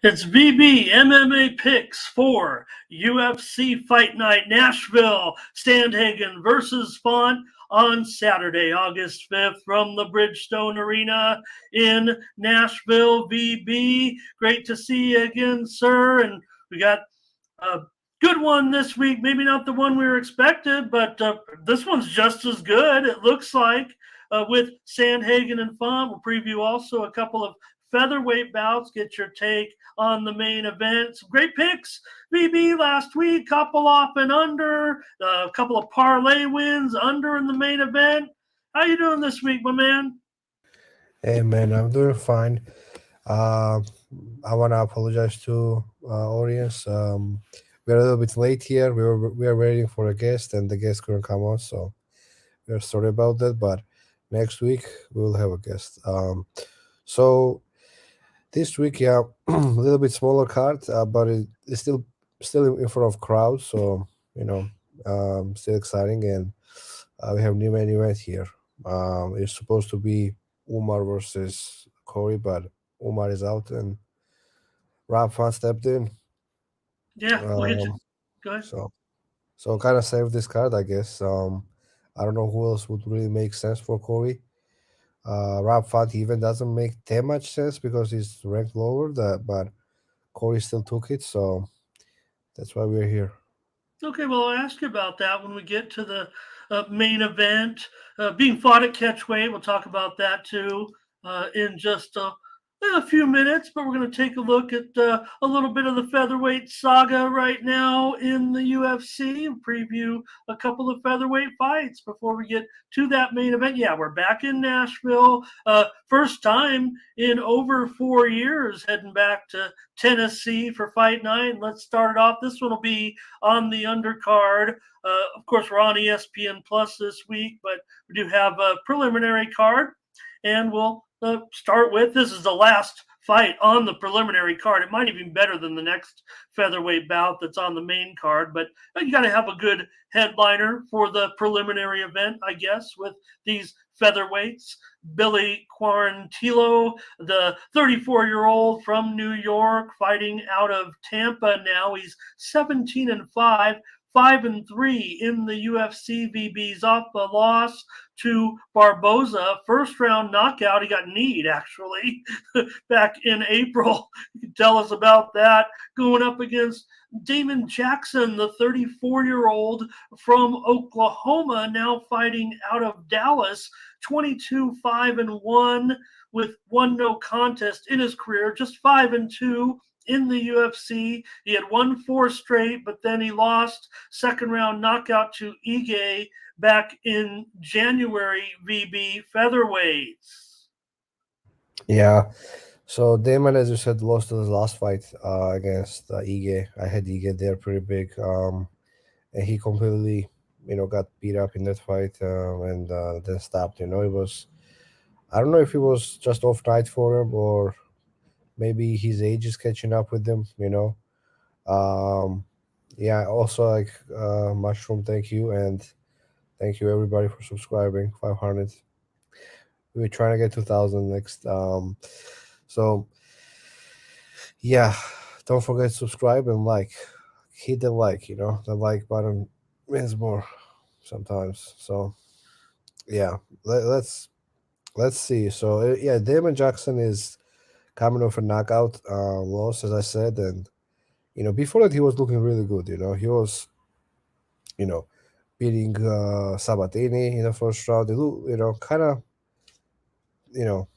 It's VB MMA picks for UFC Fight Night Nashville, Sandhagen versus Font on Saturday, August 5th from the Bridgestone Arena in Nashville. VB, great to see you again, sir. And we got a good one this week. Maybe not the one we were expected, but this one's just as good, it looks like, with Sandhagen and Font. We'll preview also a couple of featherweight bouts, get your take on the main event. Some great picks, VB, last week. Couple off and under, a couple of parlay wins under in the main event. How you doing this week, my man? Hey man, I'm doing fine. Uh, I want to apologize to audience. We're a little bit late here. We are waiting for a guest, and the guest couldn't come on, so we're sorry about that. But next week we will have a guest. So this week, yeah, a little bit smaller card, but it's still in front of crowds, so you know, still exciting, and we have new main event here. It's supposed to be Umar versus Corey, but Umar is out, and Rob Font stepped in. Yeah, we'll get you. Um, Go ahead. so so kind of saved this card, I guess. I don't know who else would really make sense for Corey. Rob Font even doesn't make that much sense because he's ranked lower. But Corey still took it, so that's why we're here. Okay, well, I'll ask you about that when we get to the main event being fought at catchweight. We'll talk about that too in just a few minutes. But we're going to take a look at a little bit of the featherweight saga right now in the UFC and preview a couple of featherweight fights before we get to that main event. Yeah, we're back in Nashville. First time in over 4 years heading back to Tennessee for Fight Night. Let's start it off. This one will be on the undercard. Of course, we're on ESPN Plus this week, but we do have a preliminary card, and we'll start with this is the last fight on the preliminary card. It might even be better than the next featherweight bout that's on the main card, but you got to have a good headliner for the preliminary event, I guess, with these featherweights. Billy Quarantillo, the 34-year-old from New York, fighting out of Tampa now. He's 17-5, 5-3 in the UFC. VB's off the loss to Barboza. First round knockout. He got kneed, actually, back in April. You can tell us about that. Going up against Damon Jackson, the 34-year-old from Oklahoma, now fighting out of Dallas. 22-5-1 with one no contest in his career, just 5-2 in the UFC. He had won 4 straight, but then he lost second round knockout to Ige back in January. VB featherweights. Yeah. So Damon, as you said, lost his last fight against Ige. I had Ige there pretty big, and he completely, got beat up in that fight and then stopped. It was, I don't know if it was just off night for him or maybe his age is catching up with him. Um, yeah. Also, like Mushroom, thank you, and thank you everybody for subscribing. 500. We're trying to get 2,000 next. So yeah, don't forget to subscribe and like. Hit the like. The like button means more sometimes. So yeah, let's see. So yeah, Damon Jackson is coming off a knockout loss, as I said, and before that he was looking really good. He was you know beating Sabatini in the first round. He look, kind of you know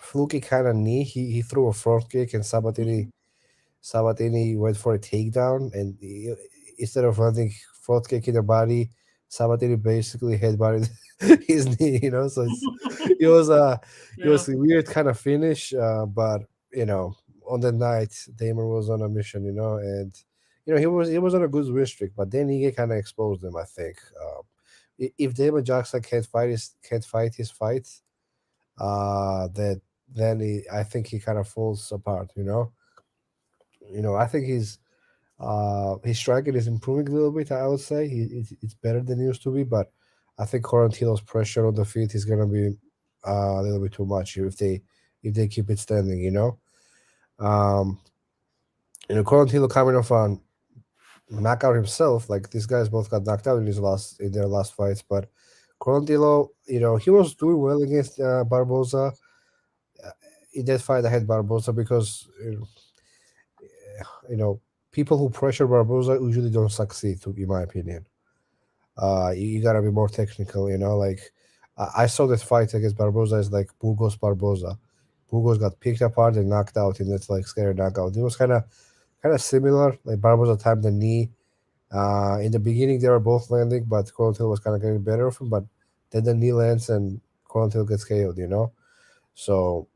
fluky kind of knee. He threw a front kick and Sabatini went for a takedown, and instead of landing front kick in the body, Sabatini basically headbutted his knee. So it was a it Yeah. was a weird kind of finish, but on the night Damon was on a mission, and he was on a good win streak, but then he kind of exposed him. I think if Damon Jackson can't fight his fight, that then I think he kind of falls apart. I think his striking is improving a little bit. I would say it's better than it used to be, but I think Quarantillo's pressure on the feet is gonna be a little bit too much if they keep it standing. Um, Quarantillo coming off on knockout himself. Like these guys both got knocked out in their last fights, but Quarantillo, he was doing well against Barboza. Uh, in that fight, I had Barboza because you know people who pressure Barboza usually don't succeed, in my opinion. You gotta be more technical, like I saw that fight against Barboza as like Burgos Barboza. Burgos got picked apart and knocked out in that like scary knockout. It was kind of similar. Like Barboza timed the knee. In the beginning, they were both landing, but Quarantillo was kind of getting better of him. But then the knee lands and Quarantillo gets KO'd. So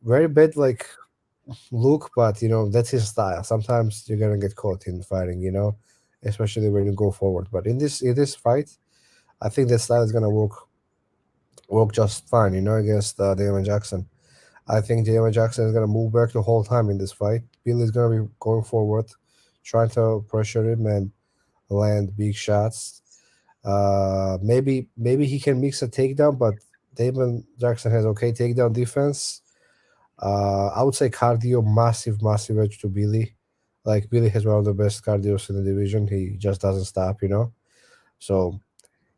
very bad like look, but that's his style. Sometimes you're gonna get caught in fighting, especially when you go forward. But in this fight, I think that style is gonna work just fine, against Damon Jackson. I think Damon Jackson is gonna move back the whole time in this fight. Billy is gonna be going forward, trying to pressure him and land big shots. Maybe he can mix a takedown, but Damon Jackson has okay takedown defense. I would say cardio, massive, massive edge to Billy. Like Billy has one of the best cardios in the division. He just doesn't stop. So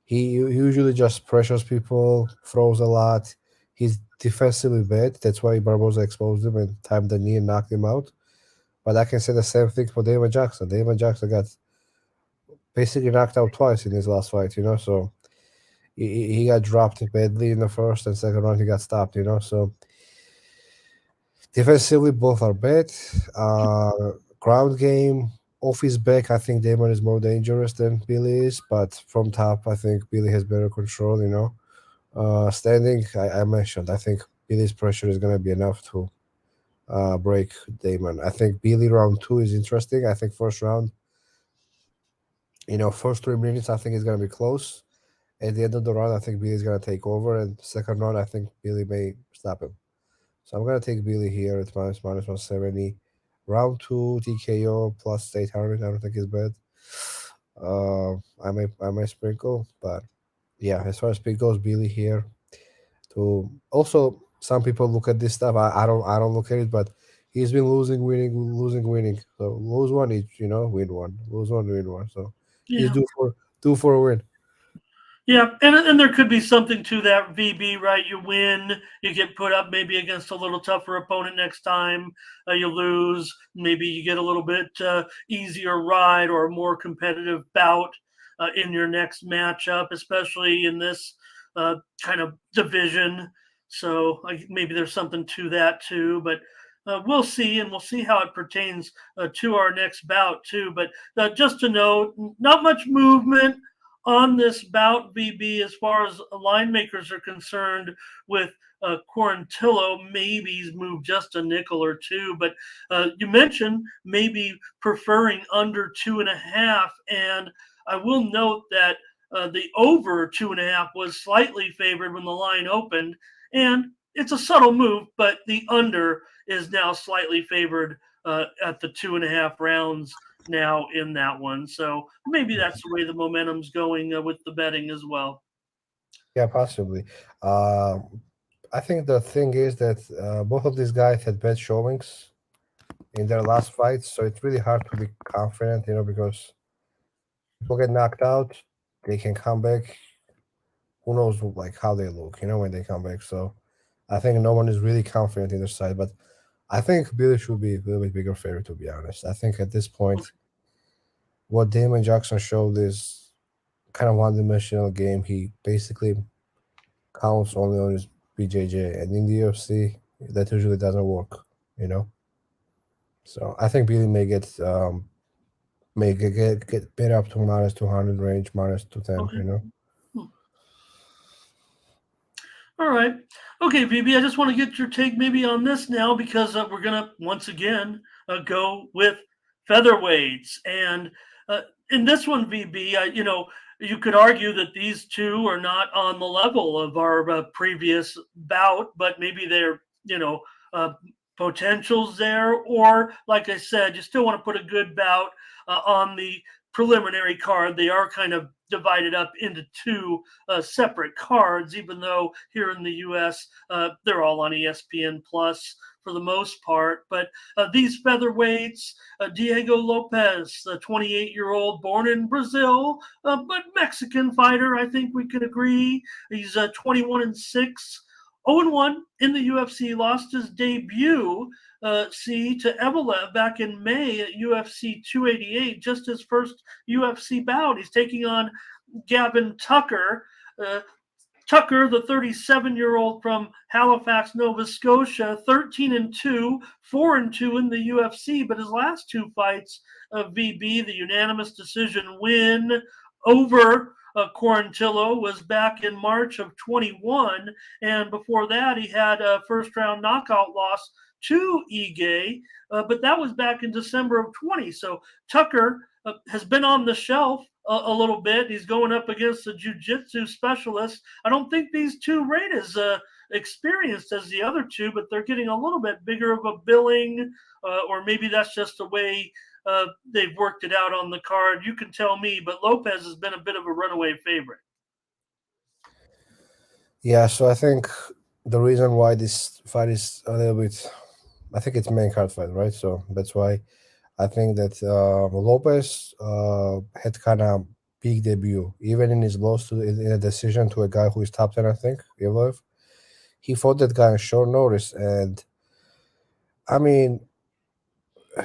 he usually just pressures people, throws a lot. He's defensively bad. That's why Barboza exposed him and timed the knee and knocked him out. But I can say the same thing for Damon Jackson. Damon Jackson got basically knocked out twice in his last fight. So he got dropped badly in the first and second round. He got stopped. So defensively, both are bad. Ground game, off his back, I think Damon is more dangerous than Billy is, but from top, I think Billy has better control. Standing, I mentioned, I think Billy's pressure is going to be enough to break Damon. I think Billy round two is interesting. I think first round, first 3 minutes, I think it's going to be close. At the end of the round, I think Billy's going to take over, and second round, I think Billy may stop him. So I'm gonna take Billy here at minus 170. Round two TKO plus 800. I don't think is bad. I may sprinkle, but yeah, as far as pick goes, Billy here. To also some people look at this stuff. I don't look at it, but he's been losing, winning, losing, winning. So lose one each, win one. Lose one, win one. So he's Yeah. due for a win. Yeah, and there could be something to that VB, right? You win, you get put up maybe against a little tougher opponent next time. You lose, maybe you get a little bit easier ride or a more competitive bout in your next matchup, especially in this kind of division. So maybe there's something to that too, but we'll see, and we'll see how it pertains to our next bout too. But just to note, not much movement on this bout, VB, as far as line makers are concerned, with Quarantillo, maybe he's moved just a nickel or two. But you mentioned maybe preferring under 2.5. And I will note that the over 2.5 was slightly favored when the line opened. And it's a subtle move, but the under is now slightly favored at the 2.5 rounds now in that one. So maybe that's the way the momentum's going with the betting as well. Yeah, possibly. I think the thing is that both of these guys had bad showings in their last fights, so it's really hard to be confident, because people get knocked out, they can come back. Who knows, like how they look, when they come back. So I think no one is really confident in their side, but I think Billy should be a little bit bigger favorite, to be honest. I think at this point, what Damon Jackson showed is kind of one-dimensional game. He basically counts only on his BJJ, and in the UFC, that usually doesn't work. So I think Billy may get bet up to minus 200 range, minus 210. Okay. All right. Okay, VB, I just want to get your take maybe on this now because we're going to once again go with featherweights. And in this one, VB, you could argue that these two are not on the level of our previous bout, but maybe they're, uh, potentials there. Or, like I said, you still want to put a good bout on the preliminary card. They are kind of divided up into two separate cards, even though here in the U.S. They're all on ESPN Plus for the most part. But these featherweights, Diego Lopes, the 28-year-old, born in Brazil, but Mexican fighter, I think we can agree. He's 21-6. 0-1 in the UFC, lost his debut, to Evelev back in May at UFC 288, just his first UFC bout. He's taking on Gavin Tucker. Tucker, the 37-year-old from Halifax, Nova Scotia, 13-2, 4-2 in the UFC, but his last two fights of VB, the unanimous decision win over Quarantillo, was back in March of 21, and before that he had a first-round knockout loss to Ige, but that was back in December of 20. So Tucker has been on the shelf a little bit. He's going up against a jiu-jitsu specialist. I don't think these two rate as experienced as the other two, but they're getting a little bit bigger of a billing, or maybe that's just the way they've worked it out on the card. You can tell me, but Lopes has been a bit of a runaway favorite. Yeah, so I think the reason why this fight is a little bit, I think it's main card fight, right? So that's why I think that Lopes had kind of big debut, even in his loss in a decision to a guy who is top 10, I think, Evlev. He fought that guy on short notice, and I mean,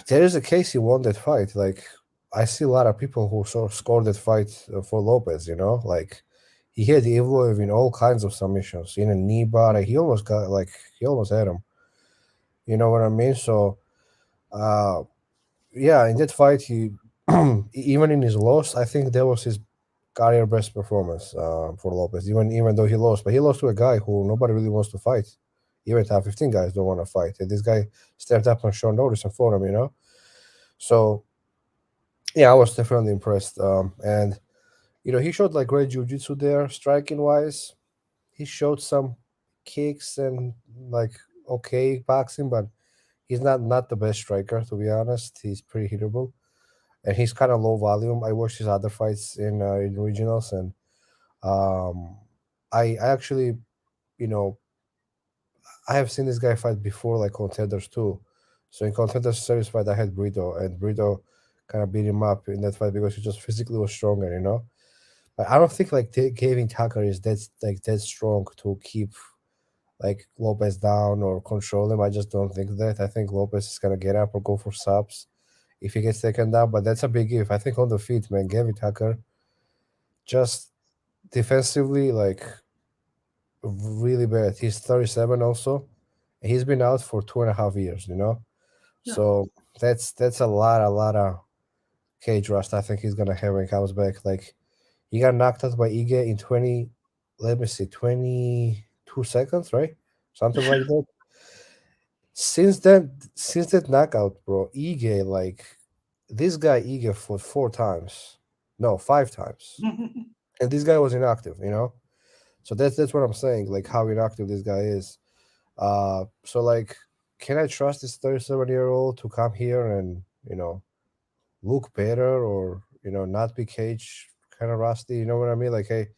there is a case he won that fight. Like, I see a lot of people who scored that fight for Lopes, like he had Evlev in all kinds of submissions, in a knee bar. He almost had him. You know what I mean? So, yeah, in that fight, he even in his loss, I think that was his career best performance for Lopes. Even though he lost, but he lost to a guy who nobody really wants to fight. Even top 15 guys don't want to fight, and this guy stepped up on short notice and fought him. So yeah, I was definitely impressed. And he showed like great jiu-jitsu there, striking wise. He showed some kicks and like okay boxing, but he's not the best striker, to be honest. He's pretty hittable, and he's kind of low volume. I watched his other fights in regionals, and um, I actually, you know, I have seen this guy fight before, like contenders too. So in contenders series fight, I had Brito, and Brito kind of beat him up in that fight because he just physically was stronger. But I don't think like Gavin Tucker is that strong to keep like Lopes down or control him. I just don't think that. I think Lopes is gonna get up or go for subs if he gets taken down. But that's a big if. I think on the feet, man, Gavin Tucker just defensively like really bad. He's 37 also. And he's been out for 2.5 years. Yeah. So that's a lot of cage rust I think he's gonna have when he comes back. Like he got knocked out by Ige in 22 seconds, right? Something like that. Since that knockout, bro, Ige, like this guy Ige fought 4 times. No, 5 times. And this guy was inactive. So that's what I'm saying, like how inactive this guy is. So like, can I trust this 37-year-old to come here and look better, or not be cage kind of rusty? You know what I mean? Like, hey,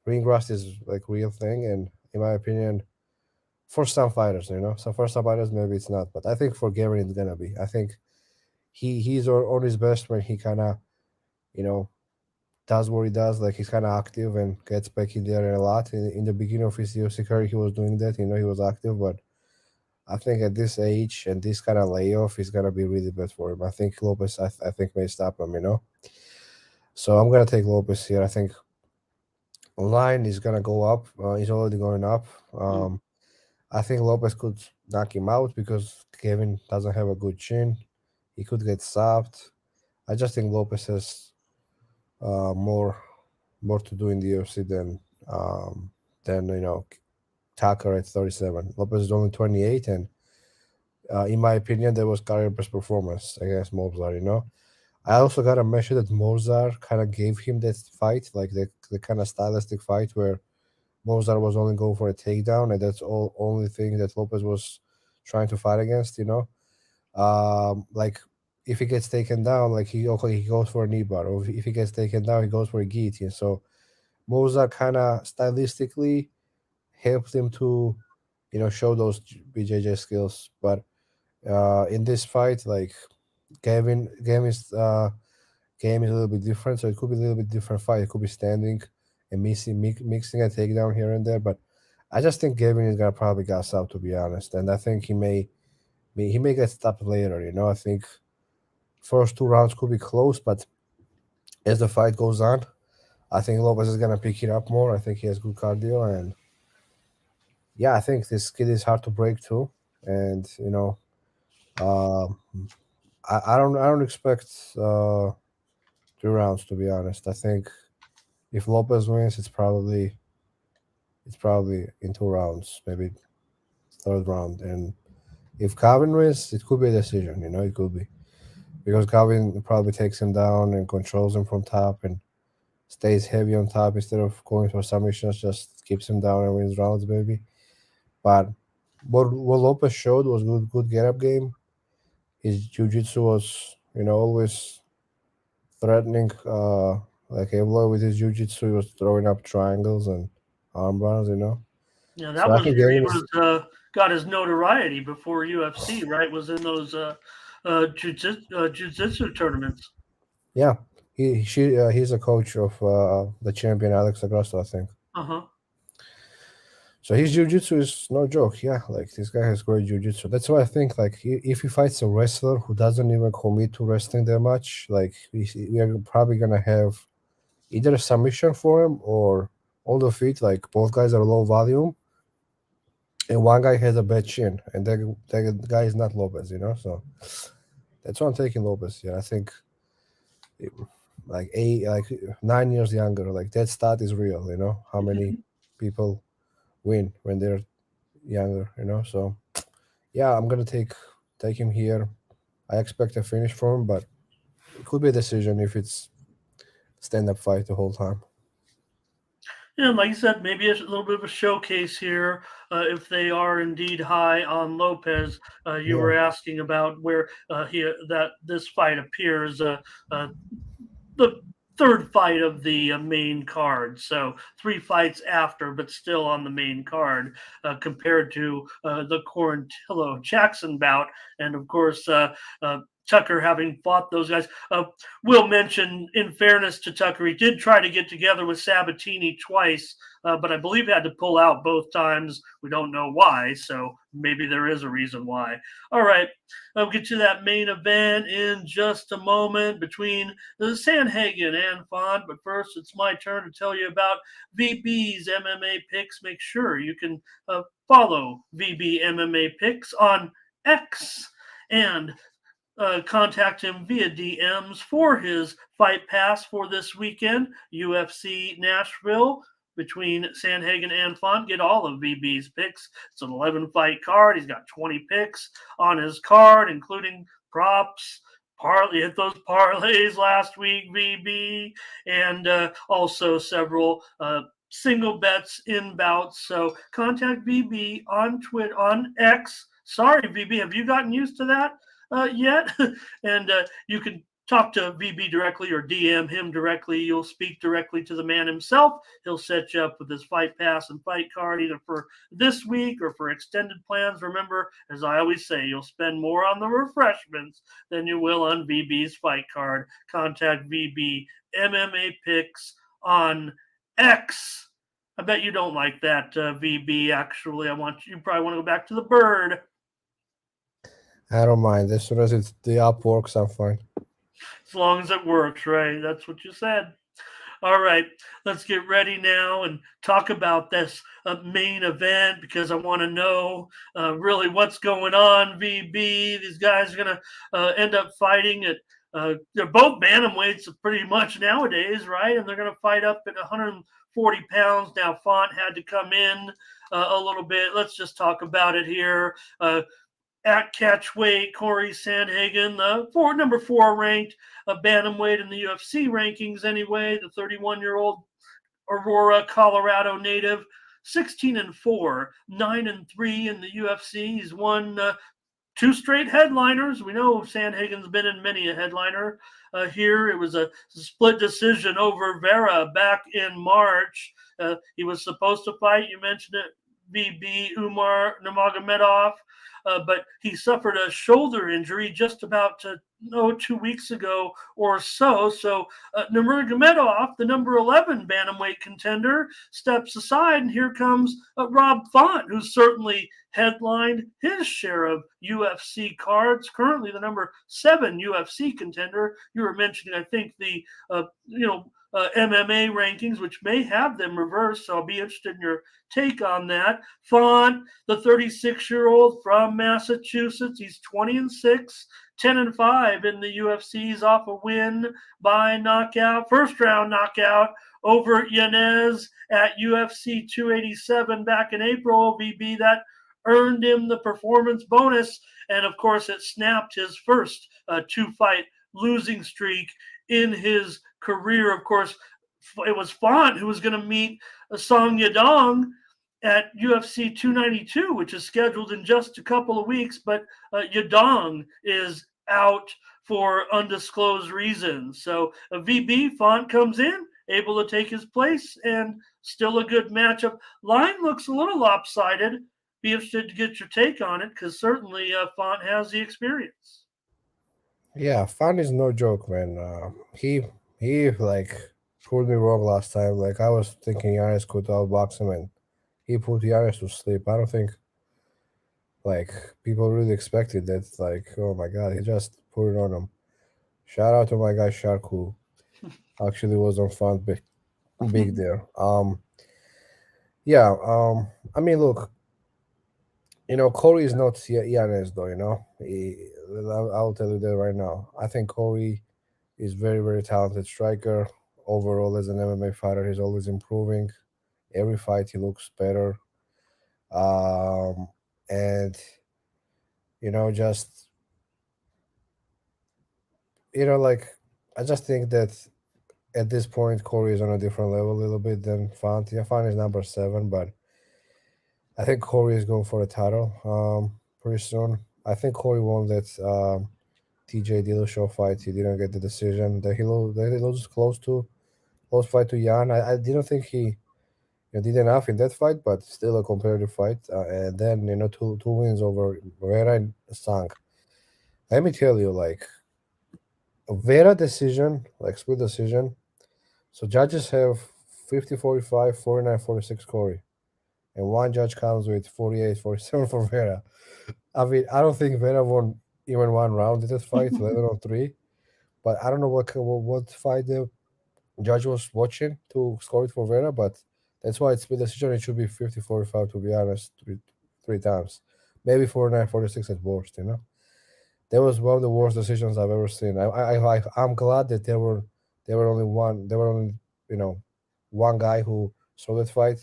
ring rust is like real thing, and in my opinion, for some fighters, so for some fighters maybe it's not, but I think for Gary it's gonna be. I think he's on his best when he kind of you know does what he does, like he's kind of active and gets back in there a lot. In the beginning of his UFC career, he was doing that. He was active, but I think at this age and this kind of layoff is gonna be really bad for him. I think Lopes, I think may stop him. So I'm gonna take Lopes here. I think line is gonna go up. He's already going up. I think Lopes could knock him out because Kevin doesn't have a good chin. He could get stopped. I just think Lopes has more to do in the UFC than Tucker at 37. Lopes is only 28, and in my opinion, that was career best performance against Mobzar. I also gotta mention that Mobzar kind of gave him that fight, like the kind of stylistic fight where Mobzar was only going for a takedown, and that's all only thing that Lopes was trying to fight against. Like if he gets taken down, like he goes for a knee bar, or if he gets taken down, he goes for a guillotine. So Moza kind of stylistically helped him to, show those BJJ skills. But in this fight, like Gavin's game is a little bit different, so it could be a little bit different fight. It could be standing and mixing a takedown here and there, but I just think Gavin is gonna probably gas out, to be honest, and I think he may get stopped later. I think first 2 rounds could be close, but as the fight goes on, I think Lopez is gonna pick it up more. I think he has good cardio, and yeah, I think this kid is hard to break too. And um, I don't expect 3 rounds, to be honest. I think if Lopez wins, it's probably in 2 rounds, maybe third round. And if Calvin wins, it could be a decision. It could be because Calvin probably takes him down and controls him from top and stays heavy on top instead of going for submissions. Just keeps him down and wins rounds, maybe. But what Lopez showed was good get up game. His jiu-jitsu was always threatening. Like Evloy with his jiu-jitsu, he was throwing up triangles and arm bars. Yeah, So that I was think where he Gavin is, was got his notoriety before UFC, right? Was in those jiu-jitsu tournaments. yeah. He's a coach of the champion Alex Agrosto, I think. Uh-huh. So his jiu-jitsu is no joke. Yeah, like this guy has great jiu-jitsu. That's why I think like if he fights a wrestler who doesn't even commit to wrestling that much, like we are probably gonna have either a submission for him or on the feet. Like both guys are low volume, and one guy has a bad chin, and that guy is not Lopez. So that's why I'm taking Lopez. Yeah, I think it- like 9 years younger. Like that stat is real. How many people win when they're younger. So yeah, I'm gonna take him here. I expect a finish from him, but it could be a decision if it's stand up fight the whole time. Yeah, like you said, maybe a little bit of a showcase here if they are indeed high on Lopez. You Yeah, were asking about where he that this fight appears. Uh, the third fight of the main card. So 3 fights after, but still on the main card compared to the Quarantillo Jackson bout. And of course, Tucker having fought those guys. Will mention, in fairness to Tucker, he did try to get together with Sabatini twice, but I believe he had to pull out both times. We don't know why, so maybe there is a reason why. All right, I'll get to that main event in just a moment between Sandhagen and Font. But first, it's my turn to tell you about VB's MMA picks. Make sure you can follow VB MMA picks on X and contact him via DMs for his fight pass for this weekend, UFC Nashville. Between Sandhagen and Font, get all of VB's picks. It's an 11 fight card. He's got 20 picks on his card, including props. Partly hit those parlays last week, VB, and also several single bets in bouts. So contact VB on Twitter, on X. Sorry, VB, have you gotten used to that yet? And you can talk to VB directly or DM him directly. You'll speak directly to the man himself. He'll set you up with his fight pass and fight card either for this week or for extended plans. Remember, as I always say, you'll spend more on the refreshments than you will on VB's fight card. Contact VB MMA picks on X. I bet you don't like that, VB. Actually, you probably want to go back to the bird. I don't mind. As soon as the app works, I'm fine. As long as it works, right? That's what you said. All right, let's get ready now and talk about this main event because I want to know really what's going on. VB, these guys are going to end up fighting at. They're both bantamweights pretty much nowadays, right? And they're going to fight up at 140 pounds. Now, Font had to come in a little bit. Let's just talk about it here. At catchweight, Corey Sandhagen, number 4 ranked bantamweight in the UFC rankings anyway. The 31-year-old Aurora, Colorado native, 16-4, 9-3 in the UFC. He's won two straight headliners. We know Sandhagen's been in many a headliner here. It was a split decision over Vera back in March. He was supposed to fight. You mentioned it, VB Umar Nurmagomedov, but he suffered a shoulder injury just about 2 weeks ago or so. So Nurmagomedov, the number 11 bantamweight contender, steps aside, and here comes Rob Font, who's certainly headlined his share of UFC cards. Currently, the number 7 UFC contender. You were mentioning, I think, the MMA rankings, which may have them reversed. So I'll be interested in your take on that. Font, the 36-year-old from Massachusetts, he's 20-6. 10-5 in the UFC's off a win by knockout, first round knockout over Yanez at UFC 287 back in April. VB, that earned him the performance bonus, and of course it snapped his first 2-fight losing streak in his career. Of course, it was Font who was going to meet Song Yadong at UFC 292, which is scheduled in just a couple of weeks, but Yadong is out for undisclosed reasons. So VB, Font comes in, able to take his place, and still a good matchup. Line looks a little lopsided. Be interested to get your take on it, because certainly Font has the experience. Yeah, Fun is no joke, man. He like proved me wrong last time. Like I was thinking Giannis could outbox him, and he put Giannis to sleep. I don't think like people really expected that. Like, oh my god, he just put it on him. Shout out to my guy Shark, who actually was on Fun big there. Yeah. I mean, look, Corey is not Giannis though. I'll tell you that right now. I think Corey is very, very talented striker. Overall, as an MMA fighter, he's always improving. Every fight, he looks better. And just like I just think that at this point, Corey is on a different level a little bit than Font. Yeah, Font is number 7, but I think Corey is going for a title pretty soon. I think Corey won that TJ Dillashaw fight. He didn't get the decision. That he loses close fight to Jan. I didn't think he did enough in that fight, but still a competitive fight. And then two wins over Vera and Sang. Let me tell you, like a Vera decision, like split decision. So judges have 50-45, 49-46 Corey, and one judge comes with 48-47 for Vera. I mean, I don't think Vera won even one round in that fight, let alone three. But I don't know what fight the judge was watching to score it for Vera, but that's why it's split decision. It should be 50-45, to be honest, three times. Maybe 49-46 at worst. That was one of the worst decisions I've ever seen. I'm glad that there were only one guy who saw that fight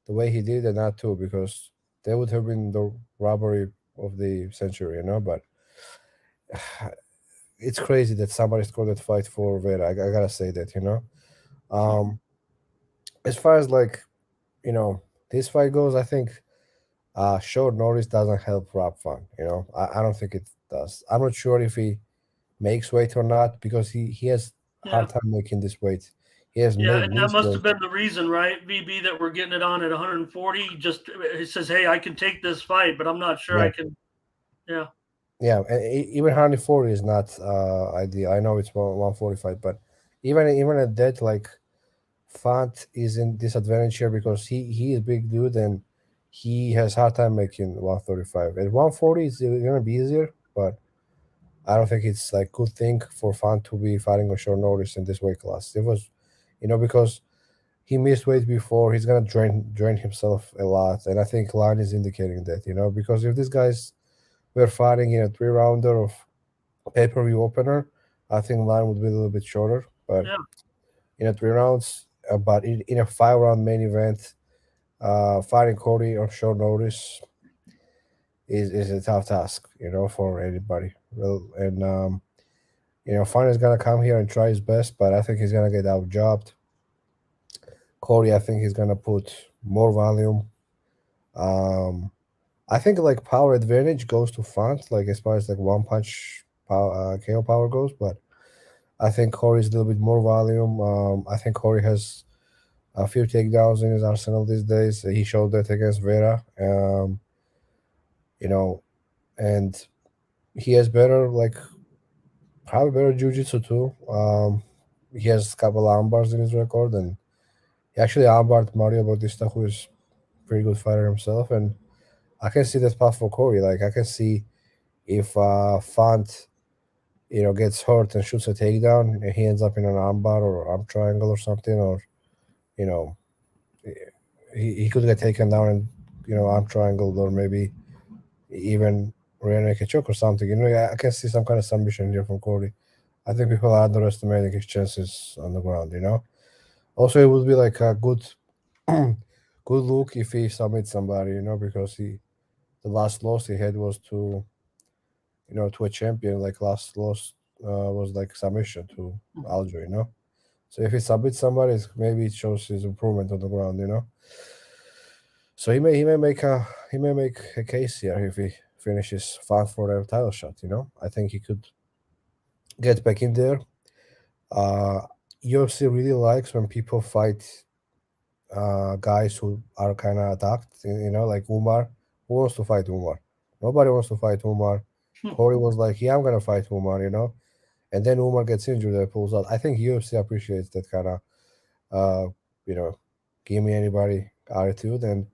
the way he did, and not two, because that would have been the robbery of the century. But it's crazy that somebody scored that fight for Vera. I gotta say that. Um, as far as this fight goes, I think short notice doesn't help Rob Fun. I don't think it does. I'm not sure if he makes weight or not, because he has Yeah. hard time making this weight. He has Yeah, made and that this must have weight. been the reason, right, VB, that we're getting it on at 140. Just he says, "Hey, I can take this fight, but I'm not sure Yeah, I can." Yeah, yeah, and even 140 is not ideal. I know it's 145, but even at that, like Font is in disadvantage here because he is big dude, and he has hard time making 135. At 140, it's gonna be easier, but I don't think it's like good thing for Font to be fighting on short notice in this weight class. It was, because he missed weight before. He's gonna drain himself a lot, and I think line is indicating that. Because if these guys were fighting in a 3 rounder of pay-per-view opener, I think line would be a little bit shorter. But yeah, in a 3 rounds, but in a 5 round main event, fighting Cody on short notice is a tough task, for anybody. Well, and Fine is gonna come here and try his best, but I think he's gonna get out jobbed. Cody, I think he's gonna put more volume. Um, I think like power advantage goes to Font, like as far as like one punch power, KO power goes, but I think Corey's a little bit more volume. I think Corey has a few takedowns in his arsenal these days. He showed that against Vera, you know, and he has better, like probably better jiu-jitsu too. He has a couple arm bars in his record, and he actually armbarred Mario Bautista, who is a pretty good fighter himself. And I can see that path for Corey. Like I can see if Font, gets hurt and shoots a takedown, and he ends up in an armbar or arm triangle or something, or you know, he could get taken down and arm triangle, or maybe even rear naked choke or something. I can see some kind of submission here from Corey. I think people are underestimating his chances on the ground. Also, it would be like a good, good look if he submits somebody. Because the last loss he had was to a champion. Like last loss was like submission to Aljo. So if he submits somebody, maybe it shows his improvement on the ground. So he may make a case here if he finishes five for a title shot. I think he could get back in there. Uh, UFC really likes when people fight guys who are kind of attacked. Like Umar. Who wants to fight Umar? Nobody wants to fight Umar. Corey was like, "Yeah, I'm gonna fight Umar," and then Umar gets injured and pulls out. I think UFC appreciates that kind of, uh, you know, give me anybody attitude. And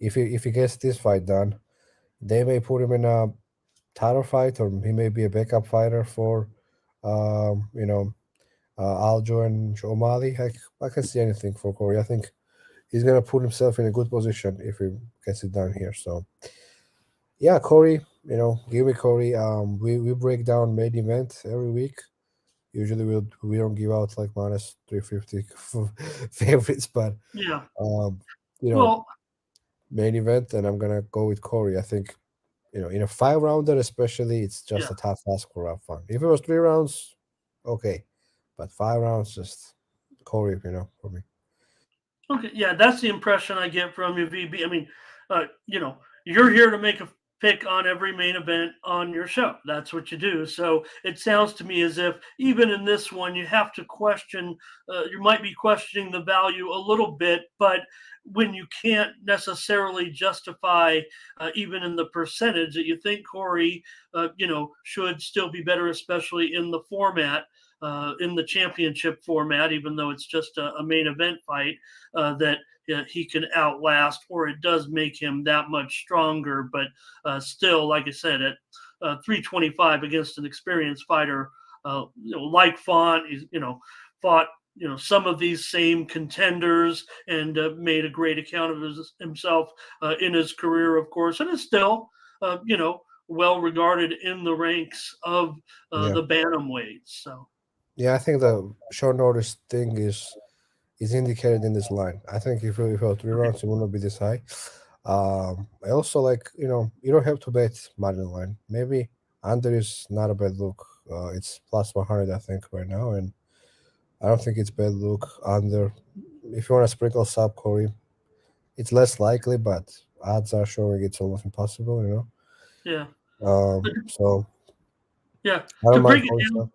if he gets this fight done, they may put him in a title fight, or he may be a backup fighter for, um, you know, Aljo and O'Malley. I can see anything for Corey. I think he's gonna put himself in a good position if he gets it done here. So yeah, Corey, give me Corey. We break down main event every week. Usually we don't give out like minus 350 favorites, but Yeah. um, you know Well, main event, and I'm gonna go with Corey. I think in a 5 rounder, especially, it's just yeah. a tough ask for a fun. If it was 3 rounds, okay, but 5 rounds, just Corey, for me. Okay, yeah, that's the impression I get from you, VB. I mean, you're here to make a pick on every main event on your show. That's what you do. So it sounds to me as if even in this one, you have to question. You might be questioning the value a little bit, but when you can't necessarily justify, even in the percentage that you think Corey, should still be better, especially in the format. In the championship format, even though it's just a main event fight, that he can outlast, or it does make him that much stronger. But still, like I said, at 325 against an experienced fighter, like Font, he's fought some of these same contenders and made a great account of himself in his career, of course, and is still well regarded in the ranks of Yeah, the bantamweights. So yeah. I think the short notice thing is indicated in this line. I think if it was three okay, rounds, it would not be this high. I also like you don't have to bet money line. Maybe under is not a bad look. It's plus 100, I think, right now, and I don't think it's bad look under. If you want to sprinkle sub Corey, it's less likely, but odds are showing it's almost impossible. yeah. So Yeah, I to don't mind break it Corey down, stuff.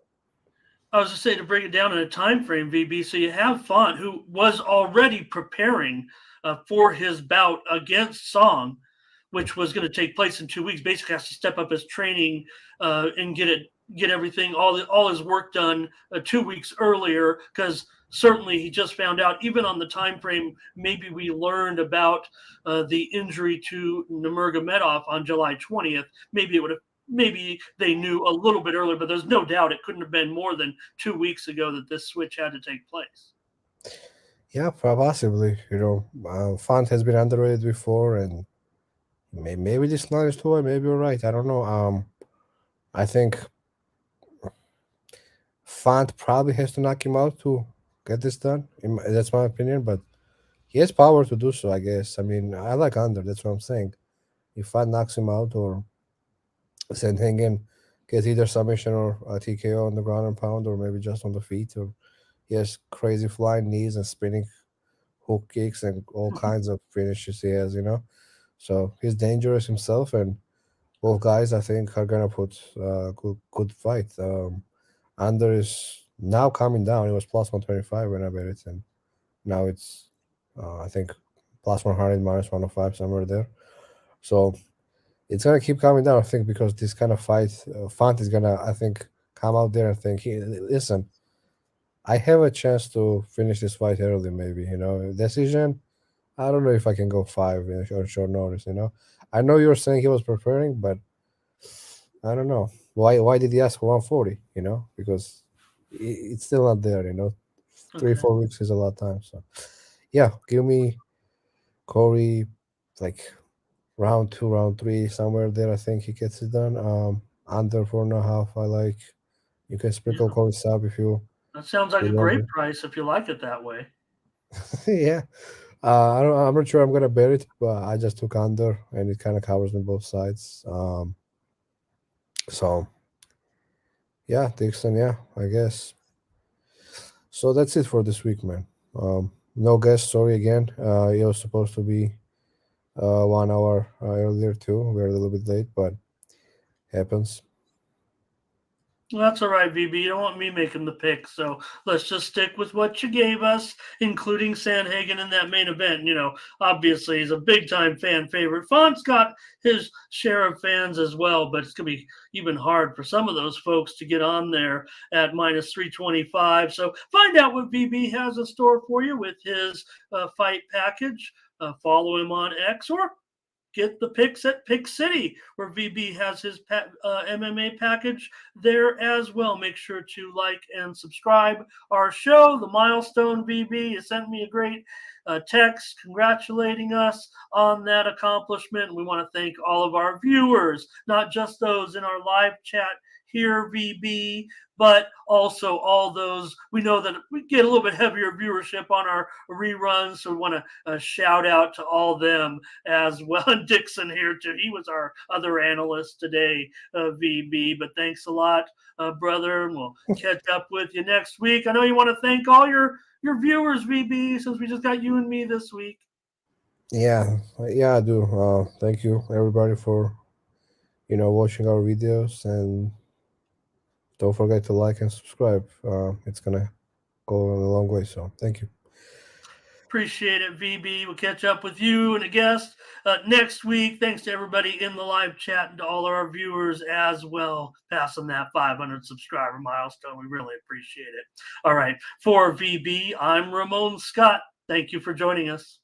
I was to say to break it down in a time frame, VB. So you have Font, who was already preparing for his bout against Song, which was going to take place in 2 weeks. Basically, has to step up his training and get everything, all his work done 2 weeks earlier, because certainly he just found out. Even on the time frame, maybe we learned about the injury to Nurmagomedov on July 20th. Maybe it would have. Maybe they knew a little bit earlier, but there's no doubt it couldn't have been more than 2 weeks ago that this switch had to take place. Yeah, possibly. Font has been underrated before, and maybe this line is too high. Maybe you're right. I don't know. I think Font probably has to knock him out to get this done. That's my opinion, but he has power to do so, I guess. I mean, I like under. That's what I'm saying. If Font knocks him out, or Sandhagen gets either submission or a TKO on the ground and pound, or maybe just on the feet, or he has crazy flying knees and spinning hook kicks and all kinds of finishes he has. So he's dangerous himself, and both guys I think are gonna put good fight. Under is now coming down. It was plus 125 when I bet it, and now it's I think plus 100 minus 105 somewhere there. So it's gonna keep coming down, I think, because this kind of fight, Font is gonna, I think, come out there and think, "Hey, listen, I have a chance to finish this fight early, maybe, decision. I don't know if I can go five on short notice. I know you're saying he was preparing, but I don't know why did he ask for 140? Because it's still not there. Three Okay. 4 weeks is a lot of time. So yeah, give me Corey like round two, round three, somewhere there. I think he gets it done. Under 4.5. I like. You can sprinkle Yeah. Corey sub if you That sounds like a want great to. price if you like it that way. Yeah. I'm not sure I'm gonna bet it, but I just took under, and it kind of covers me both sides. So yeah, Dixon. Yeah, I guess. So that's it for this week, man. No guest. Sorry again. It was supposed to be 1 hour earlier too. We're a little bit late, but happens. Well, that's all right, VB. You don't want me making the pick, so let's just stick with what you gave us, including Sandhagen in that main event. Obviously he's a big time fan favorite. Font's got his share of fans as well, but it's gonna be even hard for some of those folks to get on there at minus 325. So find out what VB has in store for you with his fight package. Follow him on X or get the picks at Pick City, where VB has his MMA package there as well. Make sure to like and subscribe our show. The Milestone VB has sent me a great text congratulating us on that accomplishment. We want to thank all of our viewers, not just those in our live chat here, VB, but also all those. We know that we get a little bit heavier viewership on our reruns, so we want to shout out to all them as well. And Dixon here too. He was our other analyst today, VB. But thanks a lot, brother, and we'll catch up with you next week. I know you want to thank all your viewers, VB, since we just got you and me this week. Yeah, I do. Thank you everybody for watching our videos, and don't forget to like and subscribe. It's gonna go a long way. So thank you. Appreciate it, VB. We'll catch up with you and a guest next week. Thanks to everybody in the live chat and to all our viewers as well, passing that 500 subscriber milestone. We really appreciate it. All right. For VB, I'm Ramon Scott. Thank you for joining us.